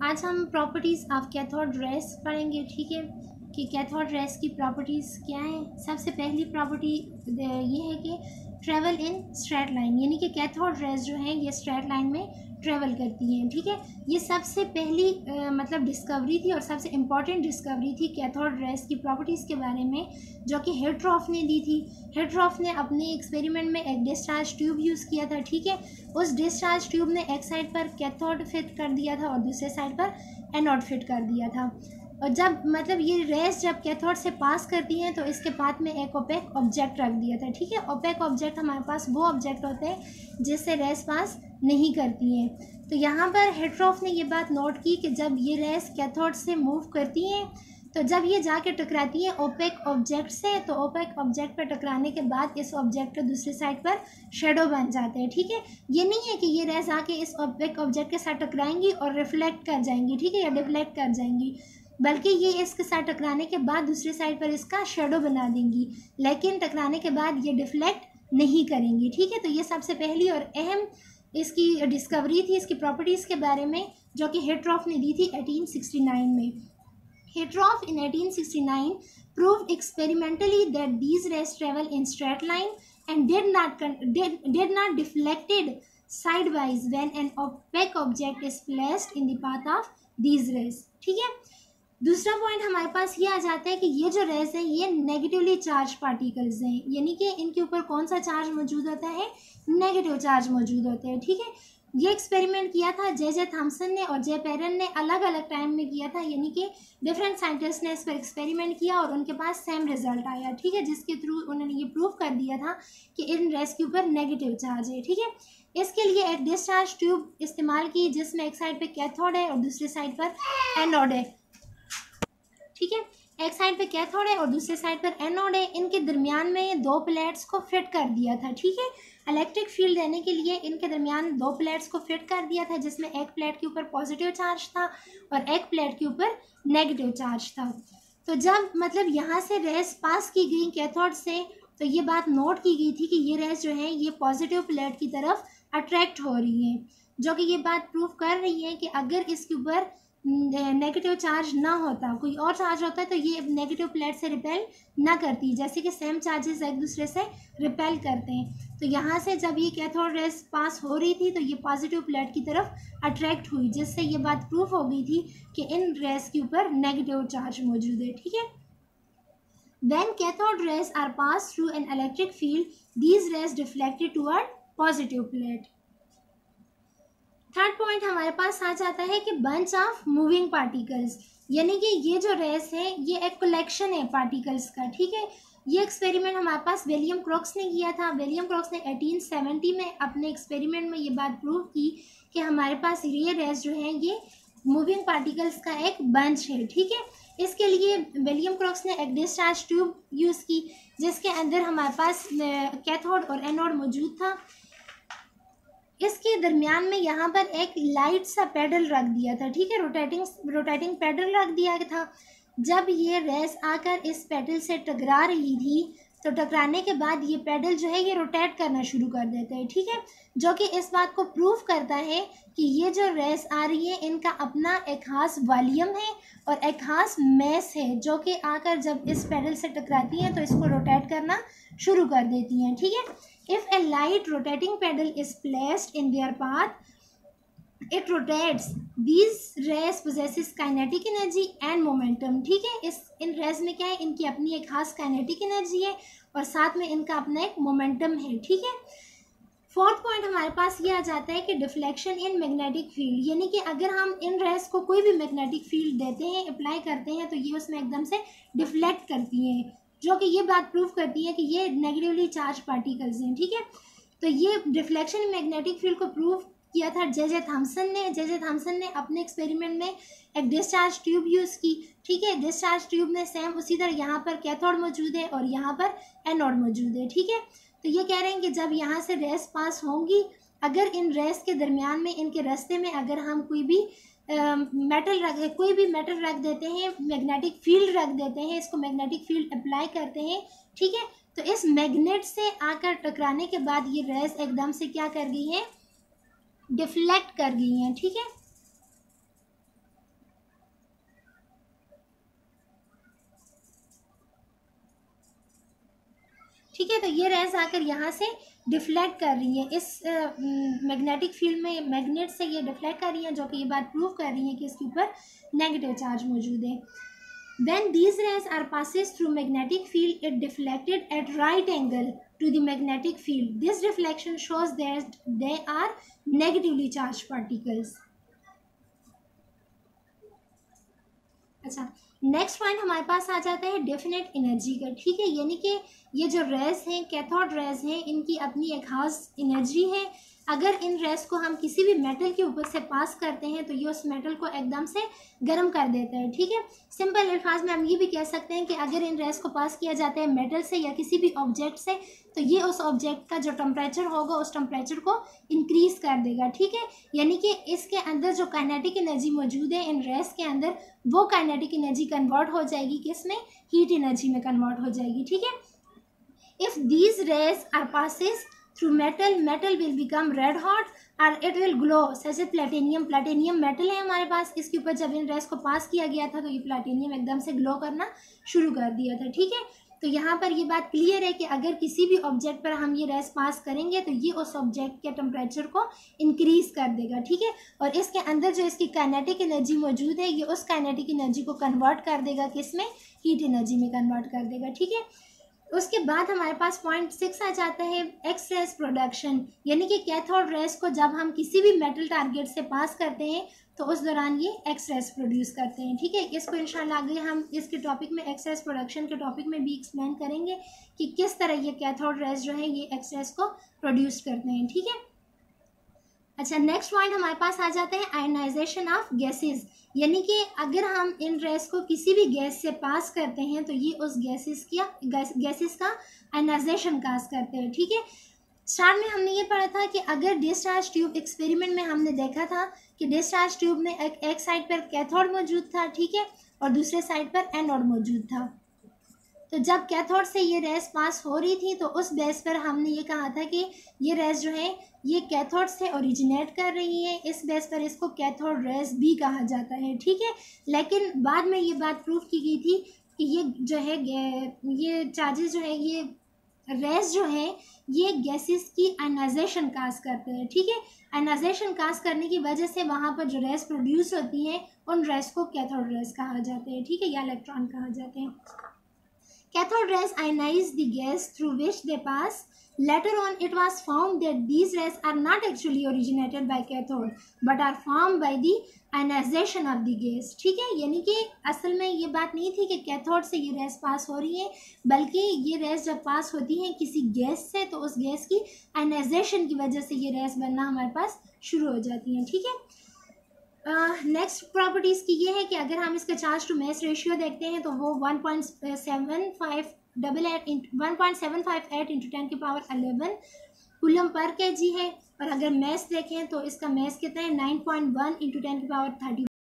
आज हम properties of cathode rays पढ़ेंगे, ठीक है, कि कैथोड रेस की प्रॉपर्टीज़ क्या हैं। सबसे पहली प्रॉपर्टी ये है कि ट्रेवल इन स्ट्रेट लाइन, यानी कि कैथोड रेस जो है ये स्ट्रेट लाइन में ट्रेवल करती हैं, ठीक है। ये सबसे पहली मतलब डिस्कवरी थी और सबसे इम्पॉर्टेंट डिस्कवरी थी कैथोड रेस की प्रॉपर्टीज़ के बारे में, जो कि हिट्रोफ ने दी थी। हिट्रोफ ने अपने एक्सपेरिमेंट में एक डिस्चार्ज ट्यूब यूज़ किया था, ठीक है। उस डिस्चार्ज ट्यूब ने एक साइड पर कैथोड फिट कर दिया था और दूसरे साइड पर एनोड फिट कर दिया था। और जब मतलब ये रेस जब कैथोड से पास करती हैं तो इसके पास में एक ओपेक ऑब्जेक्ट रख दिया था, ठीक है। ओपेक ऑब्जेक्ट हमारे पास वो ऑब्जेक्ट होते हैं जिससे रेस पास नहीं करती हैं। तो यहाँ पर हिट्रोफ ने ये बात नोट की कि जब ये रेस कैथोड से मूव करती हैं तो जब ये जाके टकराती हैं ओपेक ऑब्जेक्ट से, तो ओपेक ऑब्जेक्ट पर टकराने के बाद इस ऑब्जेक्ट के दूसरी साइड पर शेडो बन जाते हैं, ठीक है। ये नहीं है कि ये रेस आके इस ओपेक ऑब्जेक्ट के साथ टकराएंगी और रिफ्लेक्ट कर जाएंगी, ठीक है, या डिफ्लेक्ट कर जाएंगी, बल्कि ये इसके साथ टकराने के बाद दूसरी साइड पर इसका शेडो बना देंगी, लेकिन टकराने के बाद ये डिफ्लेक्ट नहीं करेंगी, ठीक है। तो ये सबसे पहली और अहम इसकी डिस्कवरी थी इसकी प्रॉपर्टीज़ के बारे में, जो कि हिट्रोफ ने दी थी 1869 में। Hittorf in 1869 proved experimentally that these rays travel in straight line and did not deflected sidewise when an opaque object is placed in the path of these rays, ठीक है। दूसरा पॉइंट हमारे पास ये आ जाता है कि ये जो रेस है ये नेगेटिवली चार्ज पार्टिकल्स हैं, यानी कि इनके ऊपर कौन सा चार्ज मौजूद होता है, नेगेटिव चार्ज मौजूद होते हैं, ठीक है। ये एक्सपेरिमेंट किया था जे थॉमसन ने और जे पेरन ने अलग अलग टाइम में किया था, यानी कि डिफरेंट साइंटिस्ट ने इस पर एक्सपेरिमेंट किया और उनके पास सेम रिजल्ट आया, ठीक है, जिसके थ्रू उन्होंने ये प्रूव कर दिया था कि इन रेस के ऊपर नेगेटिव चार्ज है, ठीक है। इसके लिए एक डिस्चार्ज ट्यूब इस्तेमाल की जिसमें एक साइड पे कैथोड है और दूसरी साइड पर एनोड है, ठीक है। एक साइड पे कैथोड है और दूसरे साइड पर एनोड है। इनके दरमियान में दो प्लेट्स को फिट कर दिया था, ठीक है। इलेक्ट्रिक फील्ड देने के लिए इनके दरमियान दो प्लेट्स को फिट कर दिया था, जिसमें एक प्लेट के ऊपर पॉजिटिव चार्ज था और एक प्लेट के ऊपर नेगेटिव चार्ज था। तो जब मतलब यहाँ से रेस पास की गई कैथोड से, तो ये बात नोट की गई थी कि ये रेस जो है ये पॉजिटिव प्लेट की तरफ अट्रैक्ट हो रही है, जो कि ये बात प्रूव कर रही है कि अगर इसके ऊपर नेगेटिव चार्ज ना होता, कोई और चार्ज होता है, तो ये नेगेटिव प्लेट से रिपेल ना करती, जैसे कि सेम चार्जेस एक दूसरे से रिपेल करते हैं। तो यहाँ से जब ये कैथोड रेस पास हो रही थी तो ये पॉजिटिव प्लेट की तरफ अट्रैक्ट हुई, जिससे ये बात प्रूफ हो गई थी कि इन रेस के ऊपर नेगेटिव चार्ज मौजूद है, ठीक है। When cathode rays are passed through an electric field, these rays deflected toward positive plate. Third point हमारे पास आ जाता है कि बंच ऑफ मूविंग पार्टिकल्स, यानी कि ये जो रेस है ये एक कलेक्शन है पार्टिकल्स का, ठीक है। ये एक्सपेरिमेंट हमारे पास विलियम क्रोक्स ने किया था। विलियम क्रोक्स ने 1870 में अपने एक्सपेरिमेंट में ये बात प्रूव की कि हमारे पास ये रेस जो है ये मूविंग पार्टिकल्स का एक बंच है, ठीक है। इसके लिए विलियम क्रोक्स ने एक डिस्चार्ज ट्यूब यूज़ की जिसके अंदर हमारे पास कैथोड और एनोड मौजूद था। इसके दरमियान में यहाँ पर एक लाइट सा पैडल रख दिया था, ठीक है, रोटेटिंग पैडल रख दिया था। जब ये रेस आकर इस पैडल से टकरा रही थी तो टकराने के बाद ये पैडल जो है ये रोटेट करना शुरू कर देते हैं, ठीक है, जो कि इस बात को प्रूव करता है कि ये जो रेस आ रही है इनका अपना एक खास वॉल्यूम है और एक खास मैस है, जो कि आकर जब इस पैडल से टकराती हैं तो इसको रोटेट करना शुरू कर देती हैं, ठीक है। If a light rotating pedal is placed in their path, it rotates. These rays possesses kinetic energy and momentum, ठीक है। इन रेस में क्या है, इनकी अपनी एक खास काइनेटिक एनर्जी है और साथ में इनका अपना एक मोमेंटम है, ठीक है। फोर्थ पॉइंट हमारे पास ये आ जाता है कि डिफ्लेक्शन इन मैग्नेटिक फील्ड, यानी कि अगर हम इन रेस को कोई भी मैग्नेटिक फील्ड देते हैं, अप्लाई करते हैं, तो ये उसमें एकदम से डिफ्लेक्ट करती हैं, जो कि ये बात प्रूफ करती है कि ये नेगेटिवली चार्ज पार्टिकल्स हैं, ठीक है। तो ये डिफ्लेक्शन इन मैग्नेटिक फील्ड को प्रूव किया था जे थॉमसन ने। जे थॉमसन ने अपने एक्सपेरिमेंट में एक डिस्चार्ज ट्यूब यूज़ की, ठीक है। डिस्चार्ज ट्यूब में सेम उसी तरह यहाँ पर कैथोड मौजूद है और यहाँ पर एनोड मौजूद है, ठीक है। तो ये कह रहे हैं कि जब यहाँ से रेस पास होंगी, अगर इन रेस के दरमियान में इनके रास्ते में अगर हम कोई भी मेटल रख देते हैं, मैग्नेटिक फील्ड रख देते हैं, इसको मैग्नेटिक फील्ड अप्लाई करते हैं, ठीक है, तो इस मैग्नेट से आकर टकराने के बाद ये रेस एकदम से क्या कर गई है, डिफ्लेक्ट कर गई हैं, ठीक है। ठीक है। तो ये रेज आकर यहाँ से डिफ्लेक्ट कर रही है, इस मैग्नेटिक फील्ड में मैग्नेट से ये डिफ्लेक्ट कर रही है, जो कि ये बात प्रूव कर रही है कि इसके ऊपर नेगेटिव चार्ज मौजूद है। When these rays are passes through magnetic field, it deflected at right angle to the magnetic field. This reflection shows that they are negatively charged particles. अच्छा, नेक्स्ट पॉइंट हमारे पास आ जाता है डेफिनेट एनर्जी का। ठीक है, यानी कि ये जो रेज हैं, कैथोड रेज हैं, इनकी अपनी एक खास एनर्जी है। अगर इन रेस को हम किसी भी मेटल के ऊपर से पास करते हैं तो ये उस मेटल को एकदम से गर्म कर देता है। ठीक है, सिंपल अल्फाज में हम ये भी कह सकते हैं कि अगर इन रेस को पास किया जाता है मेटल से या किसी भी ऑब्जेक्ट से, तो ये उस ऑब्जेक्ट का जो टेम्परेचर होगा उस टेम्परेचर को इंक्रीज कर देगा। ठीक है, यानी कि इसके अंदर जो काइनेटिक एनर्जी मौजूद है इन रेस के अंदर, वो काइनेटिक एनर्जी कन्वर्ट हो जाएगी किसमें, हीट एनर्जी में कन्वर्ट हो जाएगी। ठीक है, if these rays are passes through metal will become red hot or it will glow such as platinum metal है हमारे पास, इसके ऊपर जब इन रेस को पास किया गया था तो ये प्लेटिनियम एकदम से ग्लो करना शुरू कर दिया था। ठीक है, तो यहाँ पर ये बात क्लियर है कि अगर किसी भी ऑब्जेक्ट पर हम ये रेस पास करेंगे तो ये उस ऑब्जेक्ट के टेम्परेचर को इंक्रीज कर देगा। ठीक है, और इसके अंदर जो इसकी काइनेटिक एनर्जी मौजूद है ये उस काइनेटिक एनर्जी को कन्वर्ट कर देगा किसमें, हीट एनर्जी में कन्वर्ट कर देगा। ठीक है, उसके बाद हमारे पास पॉइंट 6 आ जाता है एक्स रेस प्रोडक्शन, यानी कि कैथोड रेस को जब हम किसी भी मेटल टारगेट से पास करते हैं तो उस दौरान ये एक्स रेस प्रोड्यूस करते हैं। ठीक है, इसको इंशाल्लाह आगे हम इसके टॉपिक में एक्स रेस प्रोडक्शन के टॉपिक में भी एक्सप्लेन करेंगे कि किस तरह ये कैथोड रेस जो है ये एक्स रेस को प्रोड्यूस करते हैं। ठीक है, अच्छा, नेक्स्ट पॉइंट हमारे पास आ जाता है आयनाइजेशन ऑफ गैसेस, यानी कि अगर हम इन रेस को किसी भी गैस से पास करते हैं तो ये उस गैसेस का आयनाइजेशन काज करते हैं। ठीक है, स्टार्ट में हमने ये पढ़ा था कि अगर डिस्चार्ज ट्यूब एक्सपेरिमेंट में हमने देखा था कि डिस्चार्ज ट्यूब में एक साइड पर कैथोड मौजूद था, ठीक है, और दूसरे साइड पर एनोड मौजूद था। तो जब कैथोड से ये रेस पास हो रही थी तो उस बेस पर हमने ये कहा था कि ये रेस जो है ये कैथोड से ओरिजिनेट कर रही है, इस बेस पर इसको कैथोड रेस भी कहा जाता है। ठीक है, लेकिन बाद में ये बात प्रूव की गई थी कि ये जो है ये चार्जेस जो है ये रेस जो है ये गैसेस की आयनाइजेशन काज करते हैं। ठीक है, आयनाइजेशन काज करने की वजह से वहाँ पर जो रेस प्रोड्यूस होती हैं उन रेस को कैथोड रेस कहा जाते हैं। ठीक है, या इलेक्ट्रॉन कहा जाते हैं। Cathode rays ionize the gas through which they pass. Later on, it was found that these rays are not actually originated by cathode, but are formed by the ionization of the gas. ठीक है, यानी कि असल में ये बात नहीं थी कि कैथोड से ये रेस पास हो रही है, बल्कि ये रेस जब पास होती हैं किसी गैस से तो उस गैस की आयनाइजेशन की वजह से ये रेस बनना हमारे पास शुरू हो जाती हैं। ठीक है, नेक्स्ट प्रॉपर्टीज़ की ये है कि अगर हम इसका चार्ज टू मास रेशियो देखते हैं तो वो 1.758 इंटू 10 की पावर 11 कूलम पर केजी है, और अगर मास देखें तो इसका मास कितना है 9.1 इंटू 10 की पावर 30